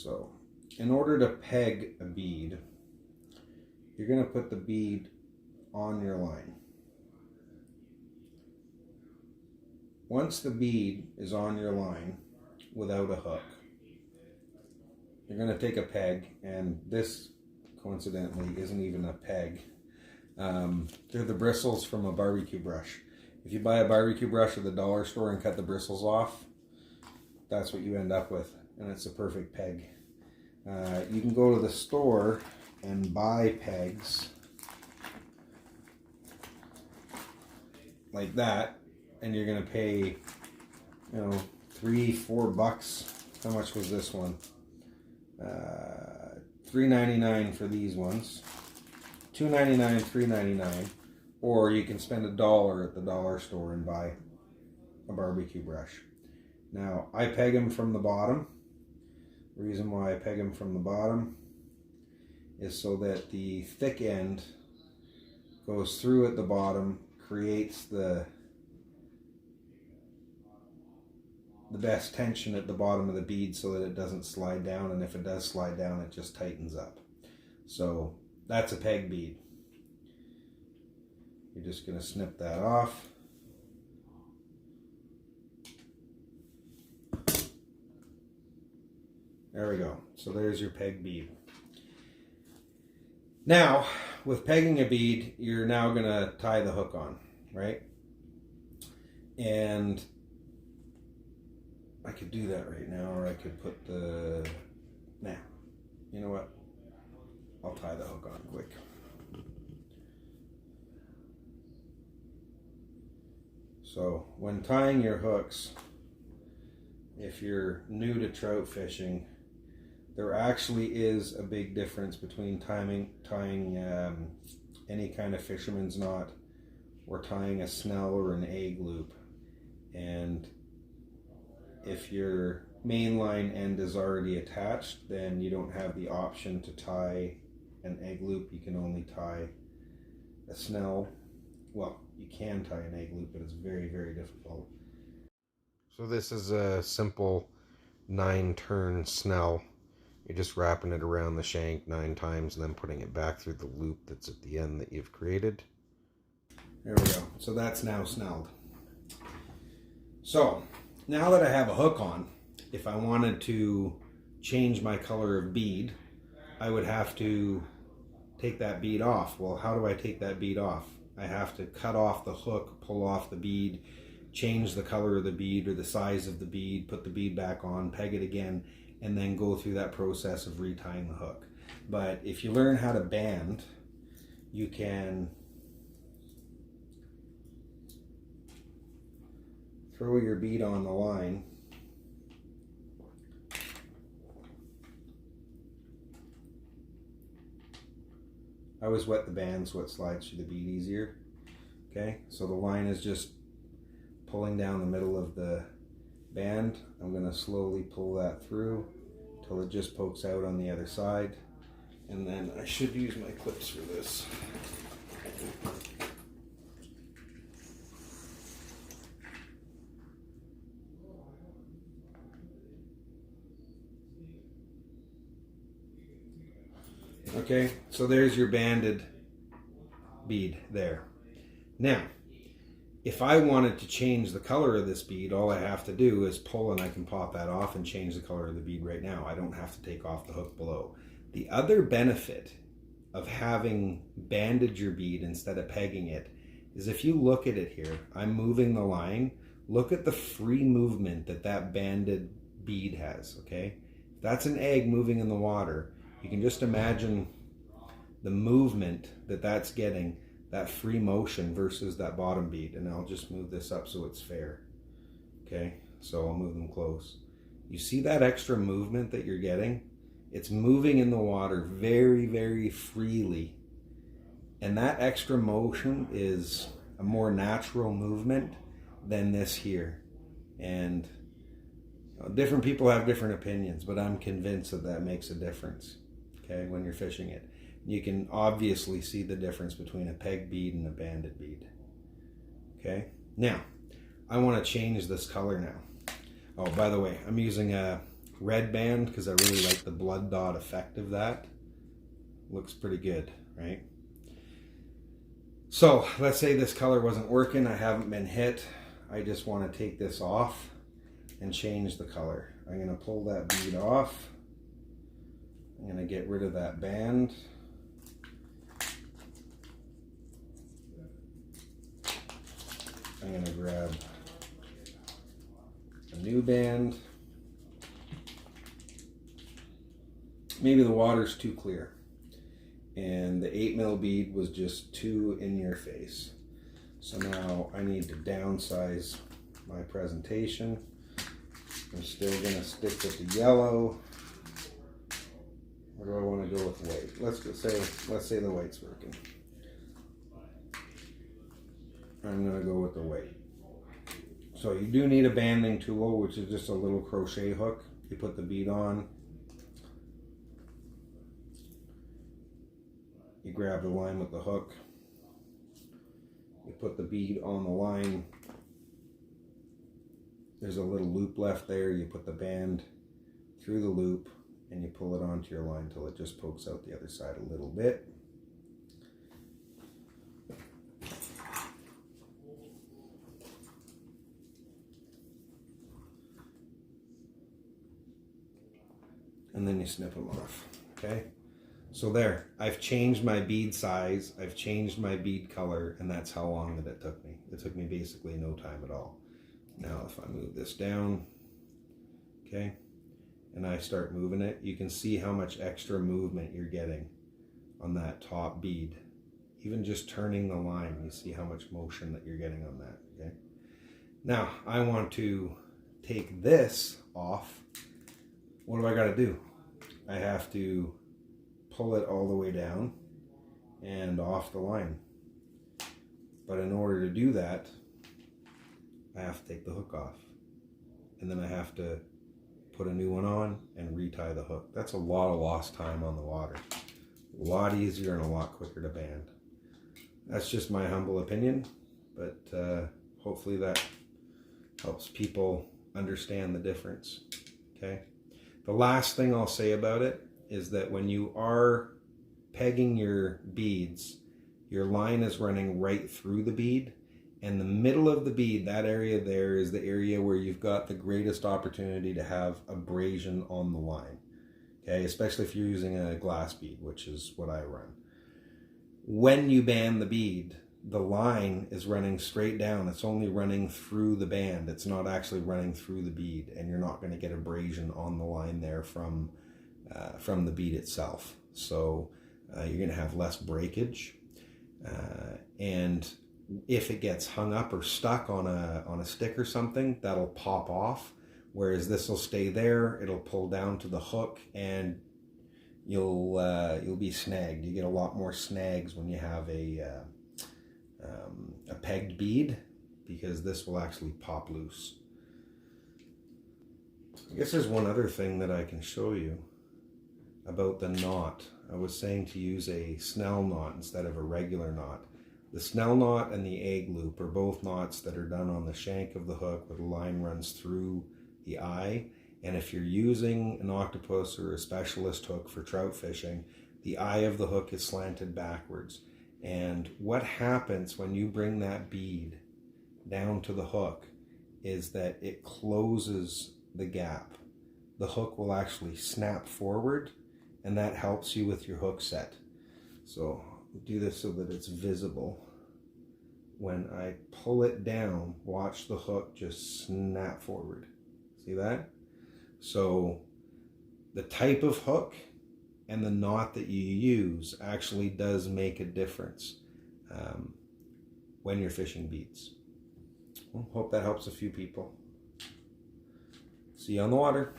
So in order to peg a bead, you're going to put the bead on your line. Once the bead is on your line without a hook, you're going to take a peg, and this coincidentally isn't even a peg. They're the bristles from a barbecue brush. If you buy a barbecue brush at the dollar store and cut the bristles off, that's what you end up with, and it's a perfect peg. You can go to the store and buy pegs like that, and you're going to pay, you know, $3-4. How much was this one? $3.99 for these ones. $2.99, $3.99. Or you can spend $1 at the dollar store and buy a barbecue brush. Now, I peg them from the bottom. The reason why I peg them from the bottom is so that the thick end goes through at the bottom, creates the best tension at the bottom of the bead so that it doesn't slide down, and if it does slide down, it just tightens up. So that's a peg bead. You're just going to snip that off. There we go. So there's your peg bead. Now, with pegging a bead, you're now going to tie the hook on, right? And I could do that right now, or I could put the... Nah, you know what? I'll tie the hook on quick. So when tying your hooks, if you're new to trout fishing, there actually is a big difference between tying any kind of fisherman's knot or tying a snell or an egg loop. And if your main line end is already attached, then you don't have the option to tie an egg loop. You can only tie a snell. Well, you can tie an egg loop, but it's very, very difficult. So this is a simple 9-turn snell. You're just wrapping it around the shank 9 times and then putting it back through the loop that's at the end that you've created. There we go. So that's now snelled. So now that I have a hook on, if I wanted to change my color of bead, I would have to take that bead off. Well, how do I take that bead off? I have to cut off the hook, pull off the bead, change the color of the bead or the size of the bead, put the bead back on, peg it again, and then go through that process of retying the hook. But if you learn how to band, you can throw your bead on the line, I always wet the band so it slides through the bead easier. Okay, so the line is just pulling down the middle of the band. I'm going to slowly pull that through till it just pokes out on the other side, and then I should use my clips for this. Okay, so there's your banded bead there. Now, if I wanted to change the color of this bead, all I have to do is pull and I can pop that off and change the color of the bead right now. I don't have to take off the hook below. The other benefit of having banded your bead instead of pegging it is if you look at it here, I'm moving the line. Look at the free movement that that banded bead has, okay? If that's an egg moving in the water, you can just imagine the movement that that's getting, that free motion versus that bottom bead. And I'll just move this up so it's fair. Okay, so I'll move them close. You see that extra movement that you're getting? It's moving in the water very, very freely. And that extra motion is a more natural movement than this here. And different people have different opinions, but I'm convinced that that makes a difference. Okay, when you're fishing it, you can obviously see the difference between a peg bead and a banded bead. Okay, now I want to change this color now. Oh, by the way, I'm using a red band because I really like the blood dot effect of that. Looks pretty good, right? So let's say this color wasn't working, I haven't been hit. I just want to take this off and change the color. I'm going to pull that bead off. I'm going to get rid of that band. I'm going to grab a new band. Maybe the water's too clear and the 8mm bead was just too in your face. So now I need to downsize my presentation. I'm still going to stick with the yellow. Or do I want to go with white? Let's say the white's working. I'm going to go with the white. So you do need a banding tool, which is just a little crochet hook. You put the bead on. You grab the line with the hook. You put the bead on the line. There's a little loop left there. You put the band through the loop and you pull it onto your line until it just pokes out the other side a little bit. And then you snip them off, okay? So there, I've changed my bead size, I've changed my bead color, and that's how long that it took me. It took me basically no time at all. Now if I move this down, okay, and I start moving it, you can see how much extra movement you're getting on that top bead. Even just turning the line, you see how much motion that you're getting on that, okay? Now, I want to take this off. What do I gotta do? I have to pull it all the way down and off the line. But in order to do that, I have to take the hook off. And then I have to put a new one on and retie the hook. That's a lot of lost time on the water. A lot easier and a lot quicker to band. That's just my humble opinion, but hopefully that helps people understand the difference, okay? The last thing I'll say about it is that when you are pegging your beads, your line is running right through the bead, and the middle of the bead, that area there, is the area where you've got the greatest opportunity to have abrasion on the line, okay? Especially if you're using a glass bead, which is what I run. When you band the bead, the line is running straight down. It's only running through the band. It's not actually running through the bead, and you're not going to get abrasion on the line there from the bead itself. So you're going to have less breakage, and if it gets hung up or stuck on a stick or something, that'll pop off, whereas this will stay there. It'll pull down to the hook, and you'll be snagged. You get a lot more snags when you have a pegged bead, because this will actually pop loose. I guess there's one other thing that I can show you about the knot. I was saying to use a snell knot instead of a regular knot. The snell knot and the egg loop are both knots that are done on the shank of the hook where the line runs through the eye. And if you're using an octopus or a specialist hook for trout fishing, the eye of the hook is slanted backwards. And what happens when you bring that bead down to the hook is that it closes the gap. The hook will actually snap forward, and that helps you with your hook set. So do this so that it's visible. When I pull it down, watch the hook just snap forward. See that? So the type of hook and the knot that you use actually does make a difference when you're fishing beads. Well, hope that helps a few people. See you on the water.